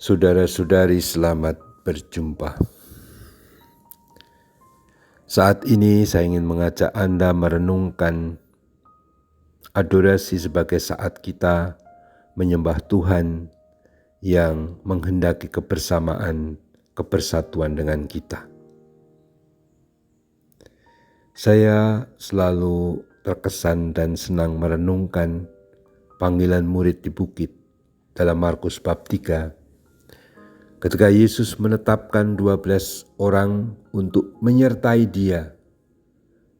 Saudara-saudari, selamat berjumpa. Saat ini saya ingin mengajak Anda merenungkan adorasi sebagai saat kita menyembah Tuhan yang menghendaki kebersamaan, kebersatuan dengan kita. Saya selalu terkesan dan senang merenungkan panggilan murid di bukit dalam Markus bab 3. Ketika Yesus menetapkan 12 orang untuk menyertai Dia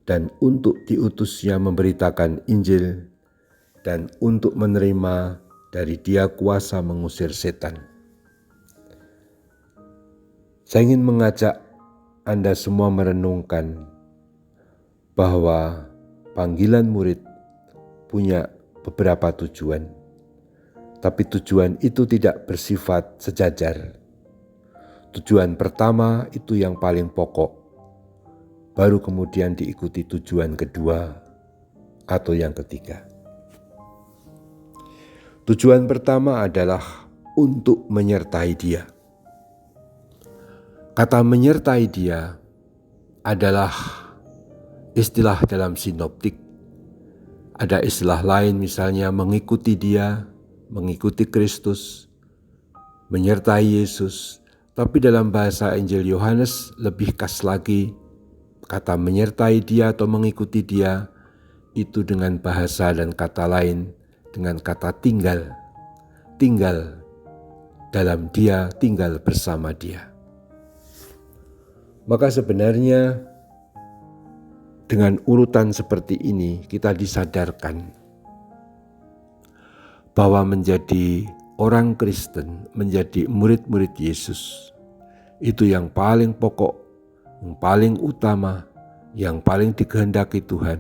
dan untuk diutusnya memberitakan Injil dan untuk menerima dari Dia kuasa mengusir setan. Saya ingin mengajak Anda semua merenungkan bahwa panggilan murid punya beberapa tujuan, tapi tujuan itu tidak bersifat sejajar. Tujuan pertama itu yang paling pokok, baru kemudian diikuti tujuan kedua atau yang ketiga. Tujuan pertama adalah untuk menyertai Dia. Kata menyertai Dia adalah istilah dalam sinoptik. Ada istilah lain misalnya mengikuti Dia, mengikuti Kristus, menyertai Yesus. Tapi dalam bahasa Injil Yohanes lebih khas lagi, kata menyertai Dia atau mengikuti Dia itu dengan bahasa dan kata lain, dengan kata tinggal. Tinggal dalam Dia, tinggal bersama Dia. Maka sebenarnya dengan urutan seperti ini kita disadarkan bahwa menjadi orang Kristen, menjadi murid-murid Yesus, itu yang paling pokok, yang paling utama, yang paling dikehendaki Tuhan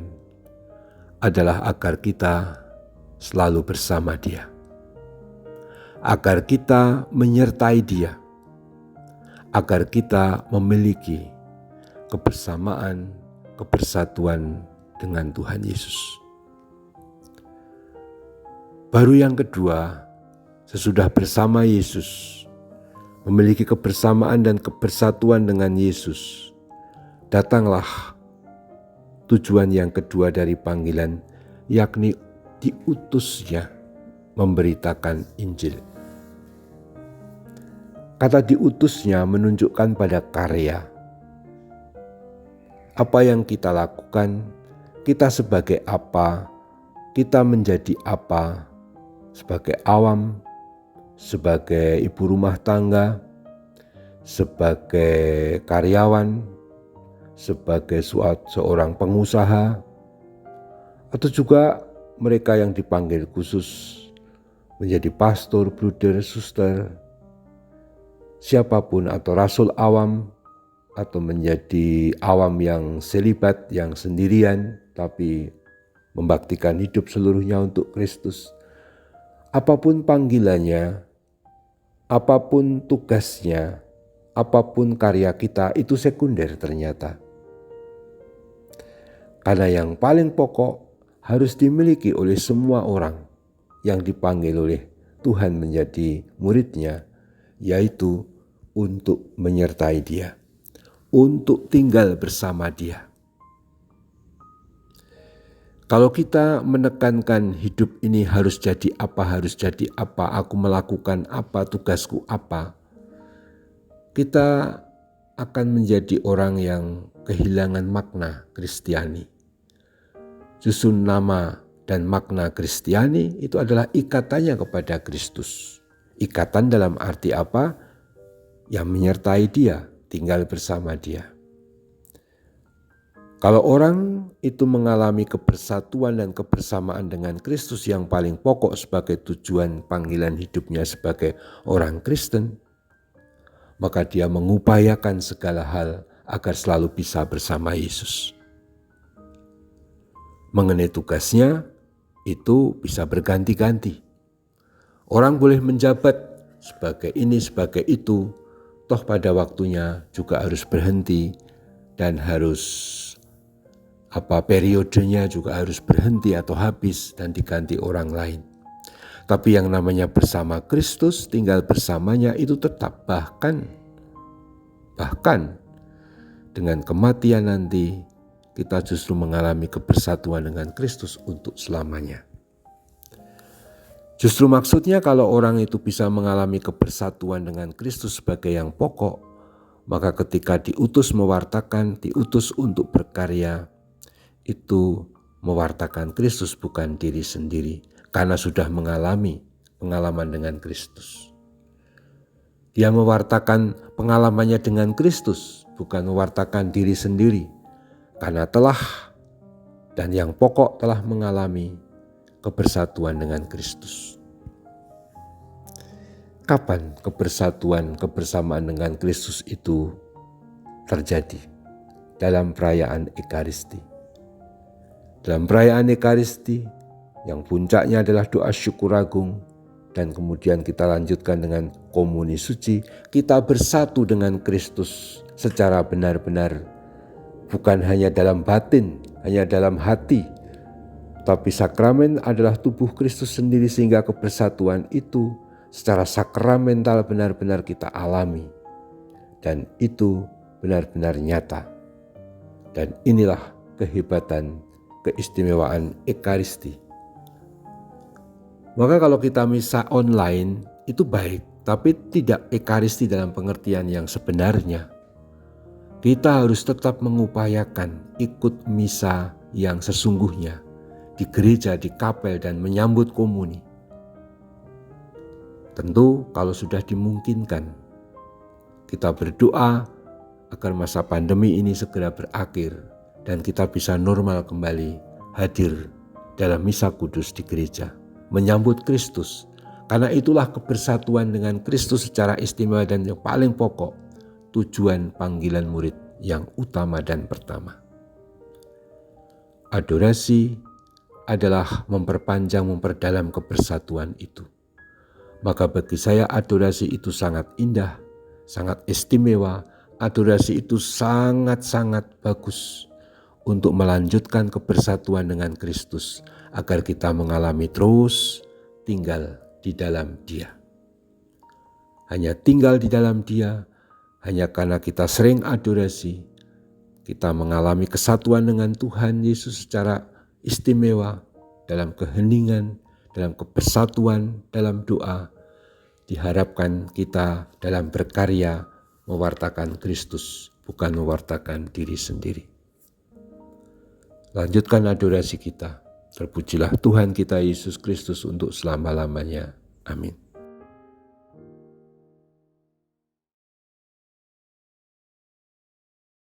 adalah agar kita selalu bersama Dia, agar kita menyertai Dia, agar kita memiliki kebersamaan, kebersatuan dengan Tuhan Yesus. Baru yang kedua, sesudah bersama Yesus, memiliki kebersamaan dan kebersatuan dengan Yesus, datanglah tujuan yang kedua dari panggilan, yakni diutusnya memberitakan Injil. Kata diutusnya menunjukkan pada karya. Apa yang kita lakukan, kita sebagai apa, kita menjadi apa, sebagai awam, sebagai ibu rumah tangga, sebagai karyawan, sebagai seorang pengusaha, atau juga mereka yang dipanggil khusus menjadi pastor, bruder, suster, siapapun, atau rasul awam, atau menjadi awam yang selibat, yang sendirian, tapi membaktikan hidup seluruhnya untuk Kristus. Apapun panggilannya, apapun tugasnya, apapun karya kita, itu sekunder ternyata. Karena yang paling pokok harus dimiliki oleh semua orang yang dipanggil oleh Tuhan menjadi muridnya, yaitu untuk menyertai Dia, untuk tinggal bersama Dia. Kalau kita menekankan hidup ini harus jadi apa, aku melakukan apa, tugasku apa, kita akan menjadi orang yang kehilangan makna Kristiani. Susun nama dan makna Kristiani itu adalah ikatannya kepada Kristus. Ikatan dalam arti apa? Yang menyertai Dia, tinggal bersama Dia. Kalau orang itu mengalami kebersatuan dan kebersamaan dengan Kristus yang paling pokok sebagai tujuan panggilan hidupnya sebagai orang Kristen, maka dia mengupayakan segala hal agar selalu bisa bersama Yesus. Mengenai tugasnya, itu bisa berganti-ganti. Orang boleh menjabat sebagai ini, sebagai itu, toh pada waktunya juga harus berhenti dan harus periodenya juga harus berhenti atau habis dan diganti orang lain. Tapi yang namanya bersama Kristus, tinggal bersamanya itu tetap, bahkan dengan kematian nanti kita justru mengalami kebersatuan dengan Kristus untuk selamanya. Justru maksudnya kalau orang itu bisa mengalami kebersatuan dengan Kristus sebagai yang pokok, maka ketika diutus mewartakan, diutus untuk berkarya, itu mewartakan Kristus bukan diri sendiri, karena sudah mengalami pengalaman dengan Kristus. Dia mewartakan pengalamannya dengan Kristus, bukan mewartakan diri sendiri, karena telah dan yang pokok telah mengalami kebersatuan dengan Kristus. Kapan kebersamaan dengan Kristus itu terjadi? Dalam perayaan Ekaristi. Dalam perayaan Ekaristi yang puncaknya adalah doa syukur agung, dan kemudian kita lanjutkan dengan komuni suci, kita bersatu dengan Kristus secara benar-benar, bukan hanya dalam batin, hanya dalam hati, tapi sakramen adalah tubuh Kristus sendiri, sehingga kebersatuan itu secara sakramental benar-benar kita alami, dan itu benar-benar nyata. Dan inilah kehebatan, keistimewaan Ekaristi. Maka kalau kita misa online itu baik, tapi tidak Ekaristi dalam pengertian yang sebenarnya. Kita harus tetap mengupayakan ikut misa yang sesungguhnya di gereja, di kapel, dan menyambut komuni. Tentu kalau sudah dimungkinkan, kita berdoa agar masa pandemi ini segera berakhir dan kita bisa normal kembali hadir dalam misa kudus di gereja, menyambut Kristus. Karena itulah kebersatuan dengan Kristus secara istimewa dan yang paling pokok, tujuan panggilan murid yang utama dan pertama. Adorasi adalah memperpanjang, memperdalam kebersatuan itu. Maka bagi saya adorasi itu sangat indah, sangat istimewa. Adorasi itu sangat-sangat bagus untuk melanjutkan kebersatuan dengan Kristus, agar kita mengalami terus tinggal di dalam Dia. Hanya tinggal di dalam Dia, hanya karena kita sering adorasi, kita mengalami kesatuan dengan Tuhan Yesus secara istimewa dalam keheningan, dalam kebersatuan, dalam doa. Diharapkan kita dalam berkarya mewartakan Kristus, bukan mewartakan diri sendiri. Lanjutkan adorasi kita. Terpujilah Tuhan kita Yesus Kristus untuk selama-lamanya. Amin.